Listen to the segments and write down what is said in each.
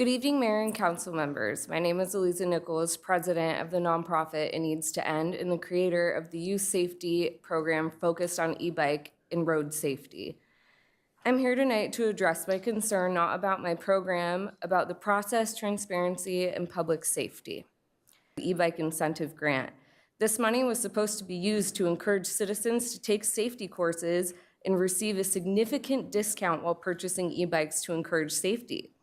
Good evening, Mayor and Council members. My name is Eliza Nichols, president of the nonprofit It Needs to End and the creator of the youth safety program focused on e-bike and road safety. I'm here tonight to address my concern not about my program, about the process, transparency, and public safety. The e-bike incentive grant. This money was supposed to be used to encourage citizens to take safety courses and receive a significant discount while purchasing e-bikes to encourage safety.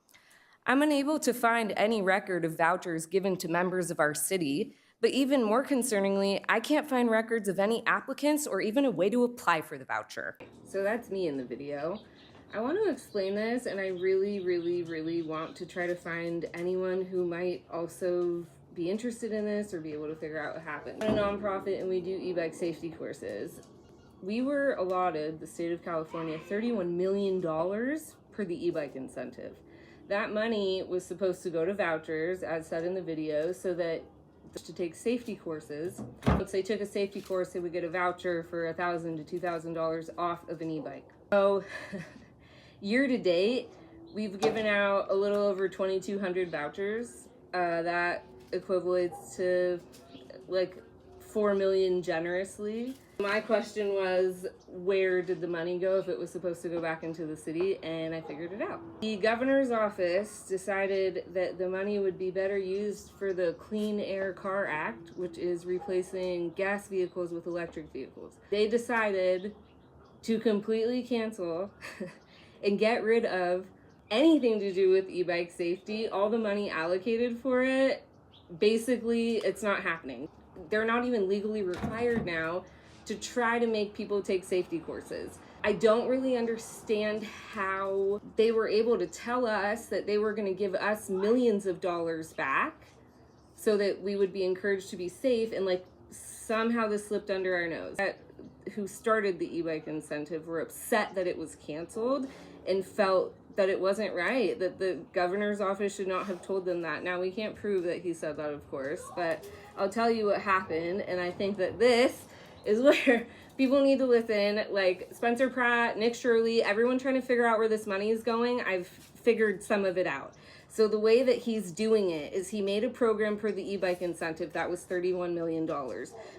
I'm unable to find any record of vouchers given to members of our city, but even more concerningly, I can't find records of any applicants or even a way to apply for the voucher. So that's me in the video. I want to explain this, and I really want to try to find anyone who might also be interested in this or be able to figure out what happened. We're a nonprofit and we do e-bike safety courses. We were allotted, the state of California, $31 million per the e-bike incentive. That money was supposed to go to vouchers, as said in the video, so that to take safety courses. Once they took a safety course, they would get a voucher for $1,000 to $2,000 off of an e-bike. So year to date, we've given out a little over 2,200 vouchers. That equates to like 4 million generously. My question was, where did the money go if it was supposed to go back into the city? And I figured it out. The governor's office decided that the money would be better used for the Clean Air Car Act, which is replacing gas vehicles with electric vehicles. They decided to completely cancel and get rid of anything to do with e-bike safety. All the money allocated for it, basically, it's not happening. They're not even legally required now to try to make people take safety courses. I don't really understand how they were able to tell us that they were going to give us millions of dollars back so that we would be encouraged to be safe, and like somehow this slipped under our nose. Who started the e-bike incentive were upset that it was canceled and felt that it wasn't right, that the governor's office should not have told them that. Now, we can't prove that he said that, of course, but I'll tell you what happened, and I think that this is where people need to listen. Like Spencer Pratt, Nick Shirley, everyone trying to figure out where this money is going, I've figured some of it out. So the way that he's doing it is he made a program for the e-bike incentive that was $31 million.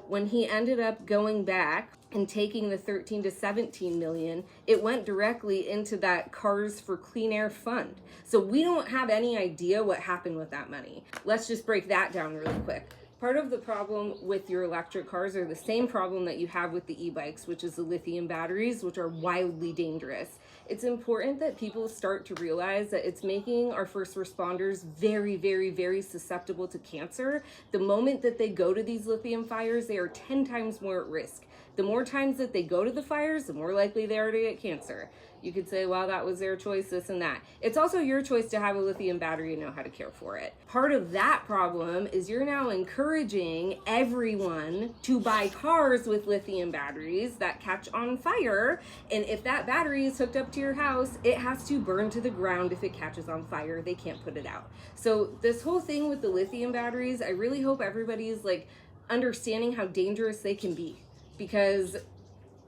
When he ended up going back and taking the 13 to 17 million, it went directly into that Cars for Clean Air fund. So we don't have any idea what happened with that money. Let's just break that down really quick. Part of the problem with your electric cars are the same problem that you have with the e-bikes, which is the lithium batteries, which are wildly dangerous. It's important that people start to realize that it's making our first responders very susceptible to cancer. The moment that they go to these lithium fires, they are 10 times more at risk. The more times that they go to the fires, the more likely they are to get cancer. You could say, well, that was their choice, this and that. It's also your choice to have a lithium battery and know how to care for it. Part of that problem is you're now encouraging everyone to buy cars with lithium batteries that catch on fire. And if that battery is hooked up to your house, it has to burn to the ground if it catches on fire. They can't put it out. So this whole thing with the lithium batteries, I really hope everybody is like understanding how dangerous they can be, because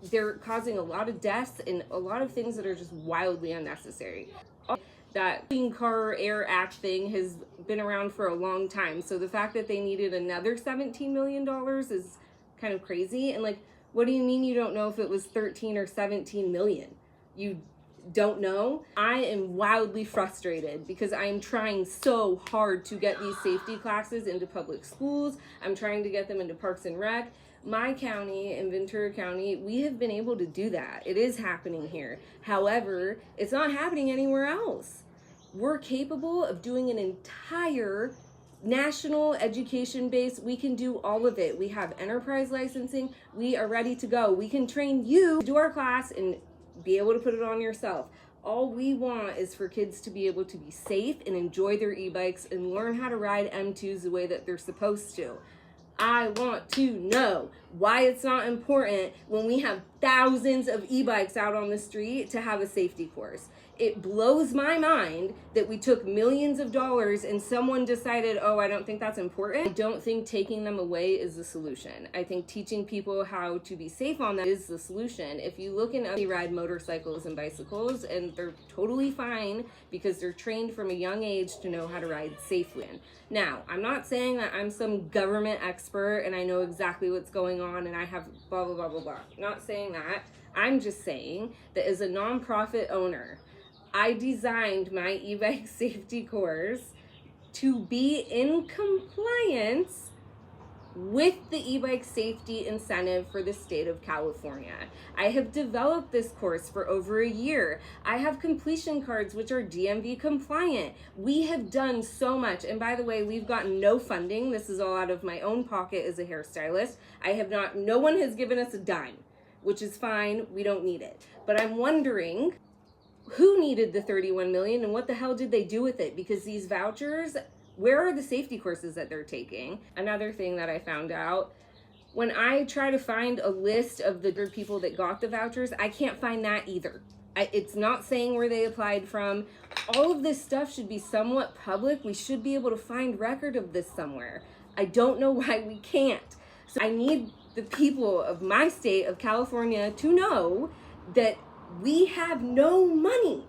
they're causing a lot of deaths and a lot of things that are just wildly unnecessary. That Clean Car Air Act thing has been around for a long time. So the fact that they needed another $17 million is kind of crazy. And like, what do you mean you don't know if it was 13 or 17 million? You don't know? I am wildly frustrated because I am trying so hard to get these safety classes into public schools. I'm trying to get them into Parks and Rec. My county, in Ventura County, we have been able to do that. It is happening here. However, it's not happening anywhere else. We're capable of doing an entire national education base. We can do all of it. We have enterprise licensing. We are ready to go. We can train you to do our class and be able to put it on yourself. All we want is for kids to be able to be safe and enjoy their e-bikes and learn how to ride M2s the way that they're supposed to. I want to know why it's not important when we have thousands of e-bikes out on the street to have a safety course. It blows my mind that we took millions of dollars and someone decided, oh, I don't think that's important. I don't think taking them away is the solution. I think teaching people how to be safe on that is the solution. If you look they ride motorcycles and bicycles, and they're totally fine because they're trained from a young age to know how to ride safely. Now, I'm not saying that I'm some government expert and I know exactly what's going on and I have blah, blah, blah, blah, blah. Not saying that. I'm just saying that as a nonprofit owner, I designed my e-bike safety course to be in compliance with the e-bike safety incentive for the state of California. I have developed this course for over a year. I have completion cards which are DMV compliant. We have done so much. And by the way, we've gotten no funding. This is all out of my own pocket as a hairstylist. No one has given us a dime, which is fine. We don't need it. But I'm wondering, who needed the $31 million and what the hell did they do with it? Because these vouchers, where are the safety courses that they're taking? Another thing that I found out, when I try to find a list of the people that got the vouchers, I can't find that either. It's not saying where they applied from. All of this stuff should be somewhat public. We should be able to find record of this somewhere. I don't know why we can't. So I need the people of my state of California to know that we have no money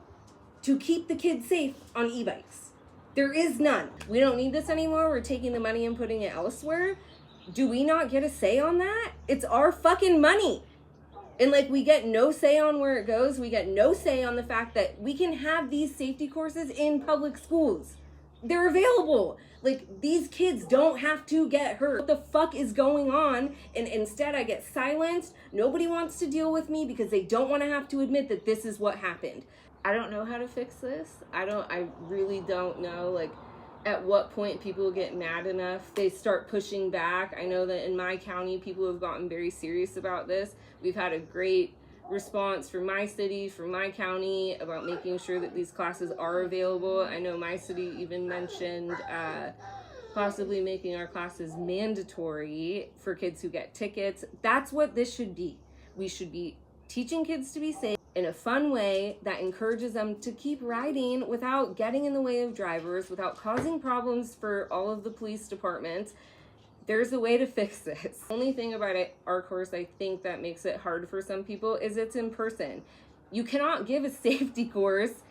to keep the kids safe on e-bikes. There is none. We don't need this anymore. We're taking the money and putting it elsewhere. Do we not get a say on that? It's our fucking money. And we get no say on where it goes. We get no say on the fact that we can have these safety courses in public schools. They're available. These kids don't have to get hurt. What the fuck is going on? And instead I get silenced. Nobody wants to deal with me because they don't want to have to admit that this is what happened. I don't know how to fix this. I really don't know, at what point people get mad enough, they start pushing back. I know that in my county, people have gotten very serious about this. We've had a great response from my city, from my county, about making sure that these classes are available. I know my city even mentioned possibly making our classes mandatory for kids who get tickets. That's what this should be. We should be teaching kids to be safe in a fun way that encourages them to keep riding without getting in the way of drivers, without causing problems for all of the police departments. There's a way to fix this. The only thing about our course, I think, that makes it hard for some people is it's in person. You cannot give a safety course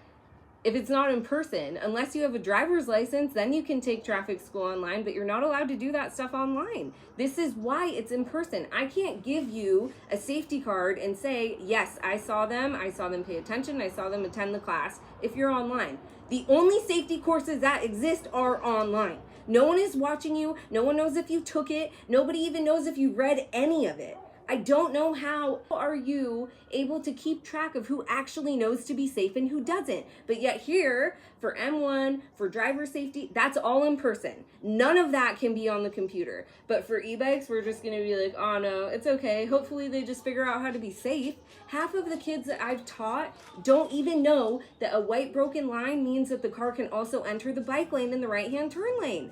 if it's not in person. Unless you have a driver's license, then you can take traffic school online, but you're not allowed to do that stuff online. This is why it's in person. I can't give you a safety card and say, yes, I saw them pay attention, I saw them attend the class, if you're online. The only safety courses that exist are online. No one is watching you. No one knows if you took it. Nobody even knows if you read any of it. I don't know how are you able to keep track of who actually knows to be safe and who doesn't. But yet here, for M1, for driver safety, that's all in person. None of that can be on the computer. But for e-bikes, we're just going to be like, oh no, it's okay. Hopefully they just figure out how to be safe. Half of the kids that I've taught don't even know that a white broken line means that the car can also enter the bike lane in the right-hand turn lane.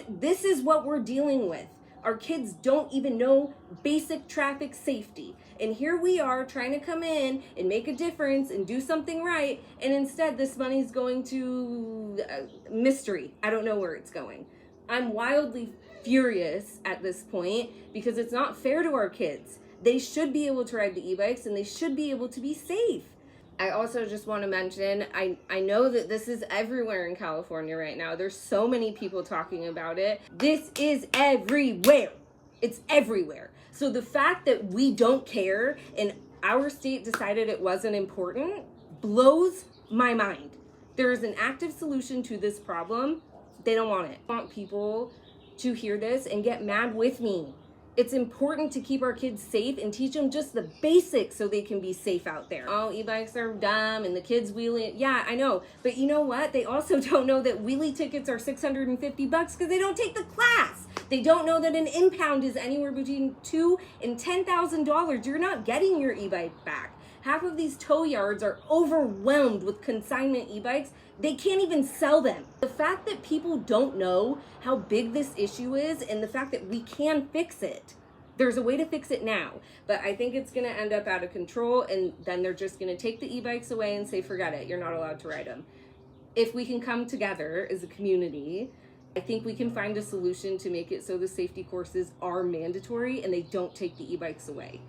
This is what we're dealing with. Our kids don't even know basic traffic safety. And here we are trying to come in and make a difference and do something right. And instead, this money's going to mystery. I don't know where it's going. I'm wildly furious at this point because it's not fair to our kids. They should be able to ride the e-bikes and they should be able to be safe. I also just want to mention, I know that this is everywhere in California right now. There's so many people talking about it. This is everywhere. It's everywhere. So the fact that we don't care and our state decided it wasn't important blows my mind. There is an active solution to this problem. They don't want it. I want people to hear this and get mad with me. It's important to keep our kids safe and teach them just the basics so they can be safe out there. Oh, e-bikes are dumb and the kids wheeling. Yeah, I know. But you know what? They also don't know that wheelie tickets are $650 because they don't take the class. They don't know that an impound is anywhere between $2,000 and $10,000. You're not getting your e-bike back. Half of these tow yards are overwhelmed with consignment e-bikes. They can't even sell them. The fact that people don't know how big this issue is and the fact that we can fix it there's a way to fix it now, but I think it's going to end up out of control, and then they're just going to take the e-bikes away and say, forget it, you're not allowed to ride them. If we can come together as a community, I think we can find a solution to make it so the safety courses are mandatory and they don't take the e-bikes away.